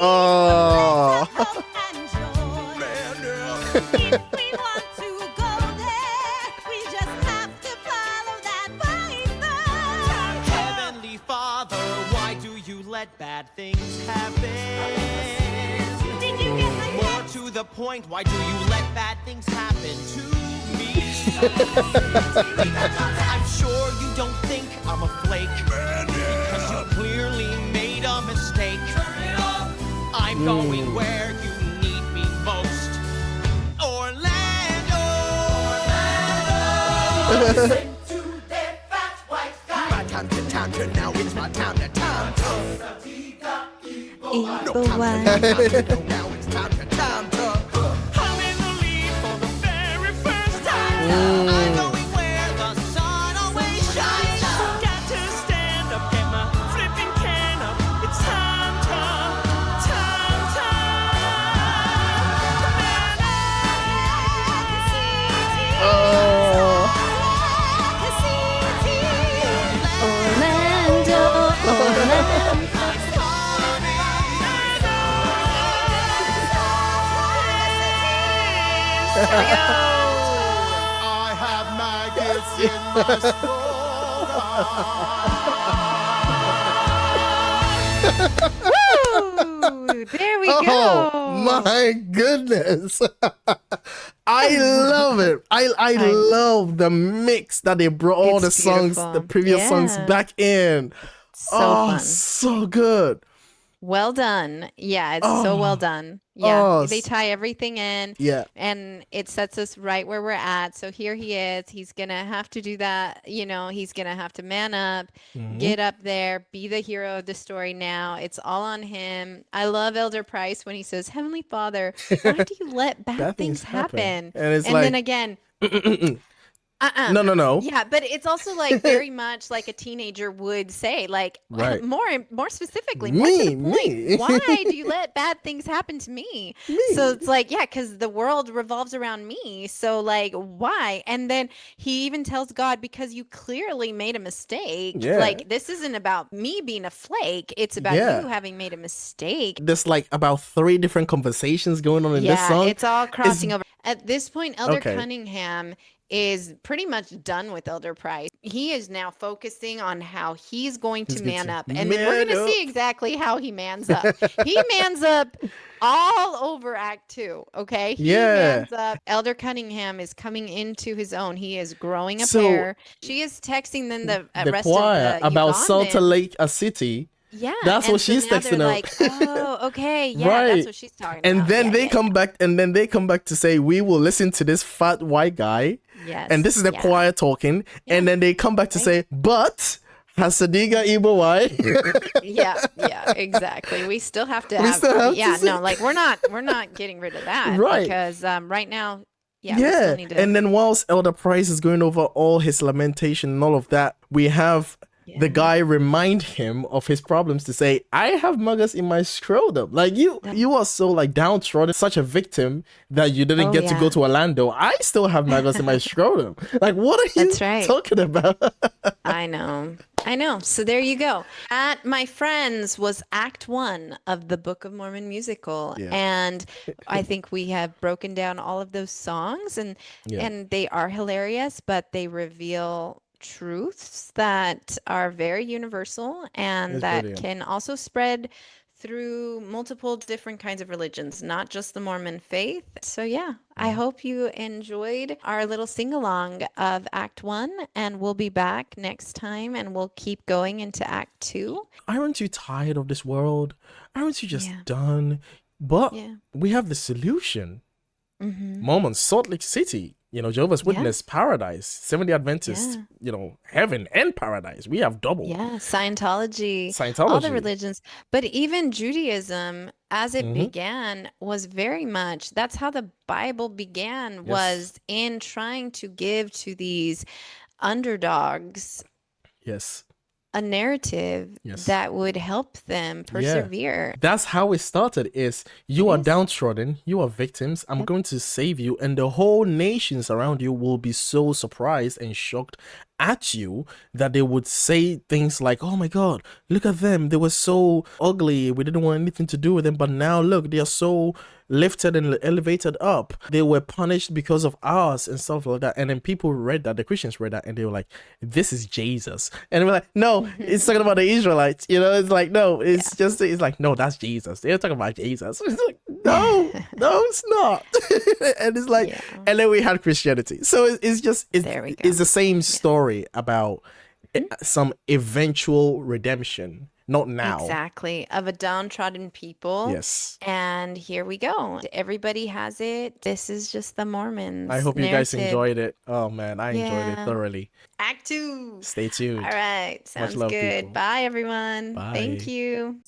Oh. Hope and joy. Man up. If we want to go there, we just have to follow that python. Heavenly Father, why do you let bad things happen? Did you get my More to the point, why do you let bad things happen to me? I'm sure you don't think I'm a flake, because you clearly made a mistake. I'm going where you need me most. Orlando. My time to now it's my time to Evil one. now it's time to I'm in the lead for the very first time. I'm going where the sun always shines. Got to stand up, get my flipping can up. It's time to. I have maggots in my Woo! There we go. Oh my goodness. I love it. I love the mix that they brought all It's the songs, beautiful. the previous songs Yeah. back in. So Oh, fun. so good. Well done. Yeah, it's so well done. Yeah, Oh, they tie everything in. Yeah. And it sets us right where we're at. So here he is. He's going to have to do that. You know, he's going to have to man up, get up there, be the hero of the story now. It's all on him. I love Elder Price when he says, Heavenly Father, why do you let bad things happen? And it's then like, again, no. yeah, but it's also like very much like a teenager would say, like Right. more specifically, more to the point. Me. Why do you let bad things happen to me? So it's like, yeah, because the world revolves around me. So like, why? And then he even tells God, because you clearly made a mistake. Yeah. Like this isn't about me being a flake. It's about Yeah. you having made a mistake. There's like about 3 different conversations going on in this song. It's all crossing over. At this point, Elder Okay. Cunningham is pretty much done with Elder Price. He is now focusing on how he's going to man up. And then we're man going to see up. exactly how he mans up. He mans up all over Act 2, okay? He Yeah. mans up. Elder Cunningham is coming into his own. He is growing a So- pair. She is texting then the rest choir of the about Salt Ugandans. Lake, a city. Yeah. That's and what so she's now texting they're out. like, oh, okay. Yeah, Right. that's what she's talking And about. then Yeah, they yeah, come back, and then they come back to say, we will listen to this fat white guy. Yes. And this is the yeah. choir talking. And then they come back to say, but Hasadiga Ibawai. Yeah, exactly. We still have to We have, still have to yeah, say- no, like we're not getting rid of that Right. because right now, yeah, we still need to, And then whilst Elder Price is going over all his lamentation and all of that, we have the guy remind him of his problems to say, I have maggots in my scrotum. Like you are so like downtrodden, such a victim that you didn't get to go to Orlando. I still have maggots in my scrotum. Like, what are you talking about? I know. I know. So there you go. At My Friends was Act 1 of the Book of Mormon musical. Yeah. And I think we have broken down all of those songs and they are hilarious, but they reveal truths that are very universal and that can also spread through multiple different kinds of religions, not just the Mormon faith. So yeah, I hope you enjoyed our little sing-along of Act 1, and we'll be back next time and we'll keep going into Act 2. Aren't you tired of this world? Aren't you just done? But we have the solution. Mormons, Salt Lake City, Jehovah's Witness, paradise, Seventh-day Adventist, heaven and paradise. We have double. Yeah, Scientology, all the religions. But even Judaism, as it began, was very much, that's how the Bible began, was in trying to give to these underdogs a narrative that would help them persevere. That's how it started. Is you are downtrodden, you are victims, I'm going to save you, and the whole nations around you will be so surprised and shocked at you that they would say things like, oh my God, look at them, they were so ugly, we didn't want anything to do with them, but now look, they are so lifted and elevated up. They were punished because of us and stuff like that. And then people read that, the Christians read that, and they were like, this is Jesus. And we're like, no, it's talking about the Israelites. It's like, no, it's just, it's like, no, that's Jesus. They're talking about Jesus. It's like, no, it's not. And it's like, and then we had Christianity. So it's just, it's the same story about some eventual redemption. Not now. Exactly. Of a downtrodden people. Yes. And here we go. Everybody has it. This is just the Mormons. I hope you guys enjoyed it. Oh, man. I enjoyed it thoroughly. Act 2. Stay tuned. All right. Sounds Much love, good. people. Bye, everyone. Bye. Thank you.